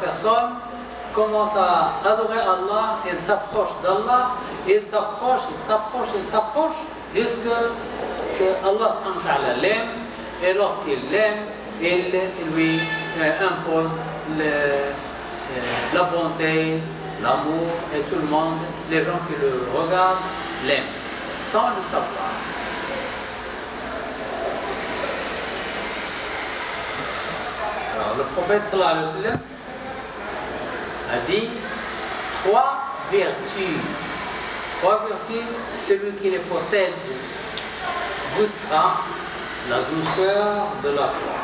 personne commence à adorer Allah, il s'approche d'Allah, il s'approche, jusqu'à ce que Allah subhanahu wa ta'ala l'aime, et lorsqu'il l'aime, il lui impose la bonté, l'amour, et tout le monde, les gens qui le regardent, l'aiment, sans le savoir. Alors, le prophète sallallahu alayhi wa sallam a dit trois vertus, celui qui les possède goûtera la douceur de la foi.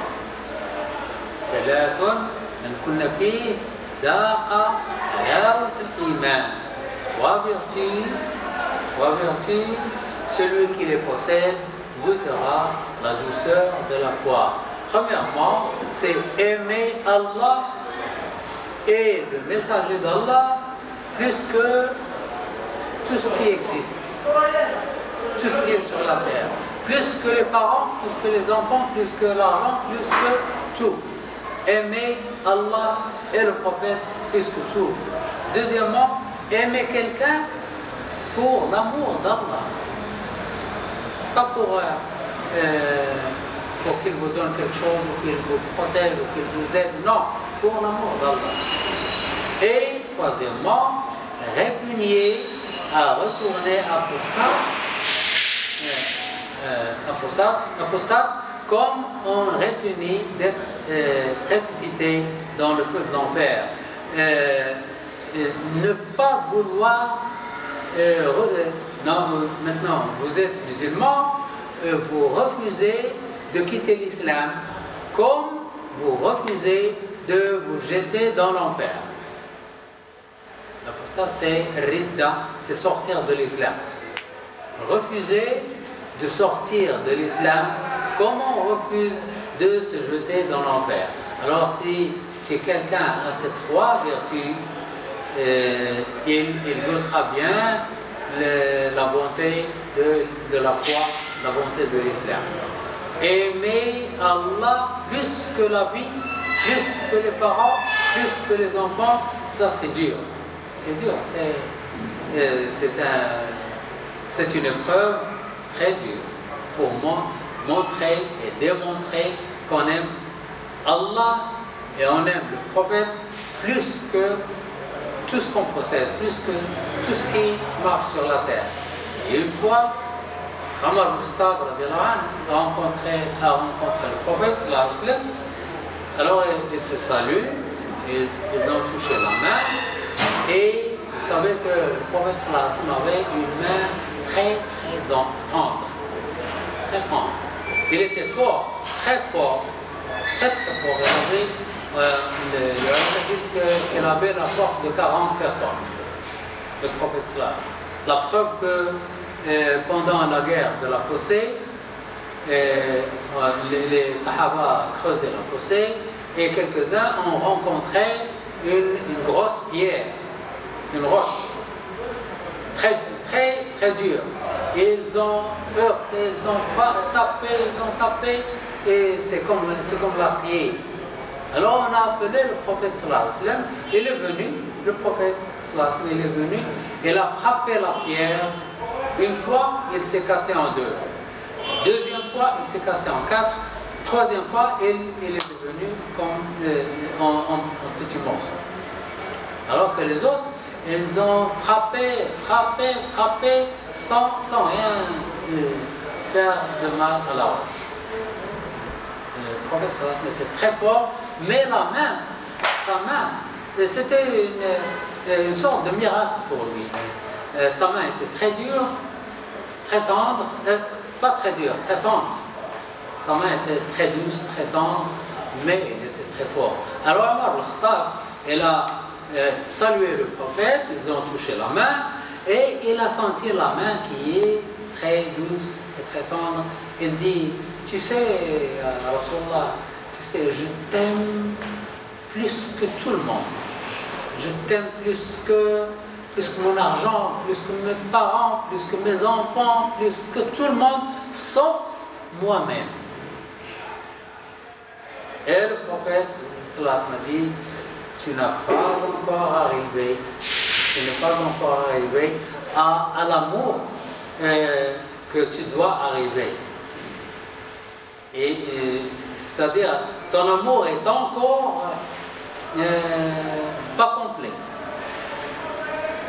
ثلاث من كن فيه ذاق حلاوة الإيمان. Trois vertus, celui qui les possède goûtera la douceur de la foi. Premièrement, c'est aimer Allah et le messager d'Allah plus que tout ce qui existe, tout ce qui est sur la terre, plus que les parents, plus que les enfants, plus que l'argent, plus que tout. Aimer Allah et le prophète plus que tout. Deuxièmement, aimer quelqu'un pour l'amour d'Allah, pas pour qu'il vous donne quelque chose, ou qu'il vous protège, ou qu'il vous aide, non, pour l'amour d'Allah. Et troisièmement, répugner à retourner apostate, comme on répugne d'être précipité dans le feu de l'enfer. Ne pas vouloir non, maintenant vous êtes musulman, vous refusez de quitter l'islam, comme vous refusez de vous jeter dans l'enfer. L'apostat, c'est ridda, c'est sortir de l'islam. Refuser de sortir de l'islam, comme on refuse de se jeter dans l'enfer. Alors si quelqu'un a ces trois vertus, il goûtera bien la bonté de la foi, la bonté de l'islam. Aimer Allah plus que la vie, plus que les parents, plus que les enfants, ça c'est dur. C'est dur, c'est une épreuve très dure pour montrer et démontrer qu'on aime Allah et on aime le prophète plus que tout ce qu'on possède, plus que tout ce qui marche sur la terre. Et une fois, Omar ibn Khattab a rencontré le prophète sallallahu alayhi wa sallam. Alors ils se saluent, ils ont touché la main, et vous savez que le prophète sallallahu alayhi wa sallam avait une main très tendre, très tendre. Il était fort, très fort, très fort. Les ulama disent qu'il avait la force de 40 personnes, le prophète sallallahu alayhi wa sallam. La preuve que pendant la guerre de la fossée, les Sahaba creusaient la fossée et quelques-uns ont rencontré une grosse pierre, une roche très dure. Ils ont heurté, ils ont tapé et c'est comme l'acier. Alors on a appelé le prophète sallallahu alayhi wa sallam, il est venu, le prophète sallallahu alayhi wa sallam, il est venu, il a frappé la pierre. Une fois, il s'est cassé en deux. Deuxième fois, il s'est cassé en quatre. Troisième fois, il est devenu comme en petits morceaux. Alors que les autres, ils ont frappé sans rien faire de mal à la roche. Le prophète sallallahu alayhi wa sallam était très fort, mais sa main, c'était une sorte de miracle pour lui. Sa main était très dure, très tendre, pas très dure, très tendre. Sa main était très douce, très tendre, mais il était très fort. Alors Omar ibn Khattab, il a salué le prophète, ils ont touché la main, et il a senti la main qui est très douce et très tendre. Il dit, tu sais, Rasulallah, tu sais, je t'aime plus que tout le monde. Je t'aime plus que mon argent, plus que mes parents, plus que mes enfants, plus que tout le monde, sauf moi-même. Et le prophète sallallahu alayhi wa sallam dit, tu n'as pas encore arrivé, tu n'es pas encore arrivé à l'amour que tu dois arriver. C'est-à-dire, ton amour est encore pas complet.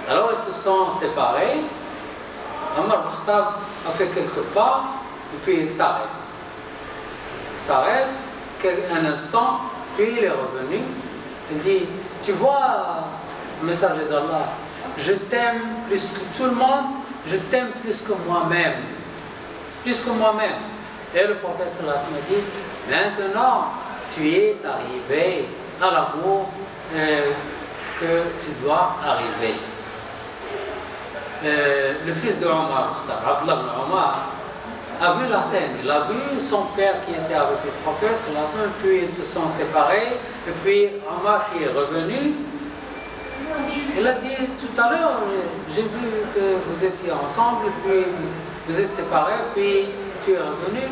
Alors ils se sont séparés. Omar Khattab a fait quelques pas et puis il s'arrête. Il s'arrête un instant, puis il est revenu. Il dit, tu vois, messager d'Allah, je t'aime plus que tout le monde, je t'aime plus que moi-même. Plus que moi-même. Et le prophète sallallahu alayhi wa sallam a dit, maintenant tu es arrivé à l'amour que tu dois arriver. Le fils de Omar, Abdullah ibn Omar, a vu la scène. Il a vu son père qui était avec le prophète, puis ils se sont séparés, et puis Omar qui est revenu, il a dit tout à l'heure, j'ai vu que vous étiez ensemble, puis vous êtes séparés, puis tu es revenu,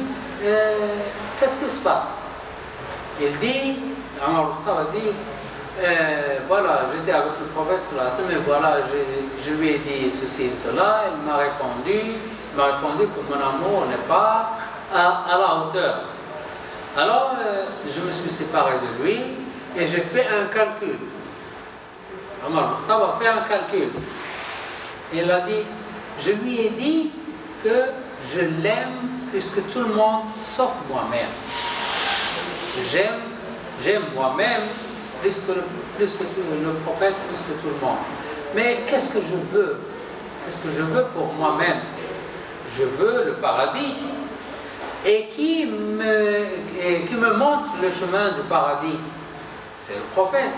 qu'est-ce qui se passe? Il dit, Omar a dit, voilà, j'étais avec le prophète, mais voilà, je lui ai dit ceci et cela, il m'a répondu que mon amour n'est pas à la hauteur. Alors, je me suis séparé de lui et j'ai fait un calcul. Omar a fait un calcul. Il a dit, je lui ai dit que je l'aime plus que tout le monde, sauf moi-même. J'aime moi-même plus que le prophète, plus que tout le monde. Mais qu'est-ce que je veux? Qu'est-ce que je veux pour moi-même? Je veux le paradis. Et qui me montre le chemin du paradis? C'est le prophète.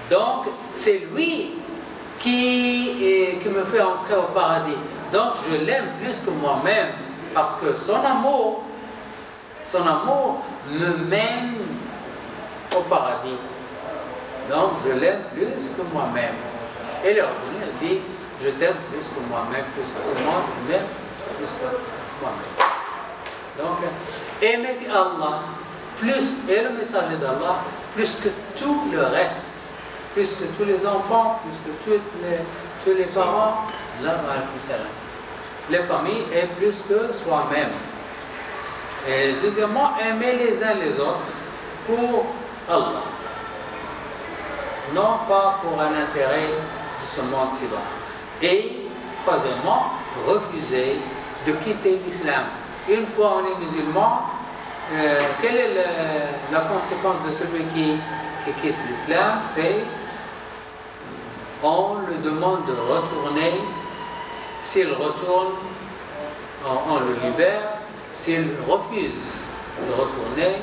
Donc, c'est lui qui me fait entrer au paradis. Donc, je l'aime plus que moi-même, parce que son amour me mène au paradis. Donc, je l'aime plus que moi-même. Et le revenu a dit, je t'aime plus que moi-même, plus que tout le monde, m'aime plus que moi-même. Donc, aimer Allah, plus, et le messager d'Allah, plus que tout le reste, plus que tous les enfants, plus que tous les parents, les familles, et plus que soi-même. Et deuxièmement, aimer les uns les autres pour Allah. Non pas pour un intérêt de ce monde-ci-là. Et troisièmement, refuser de quitter l'islam. Une fois on est musulman, quelle est la conséquence de celui qui quitte l'islam? C'est on le demande de retourner. S'il retourne, on le libère. S'il refuse de retourner,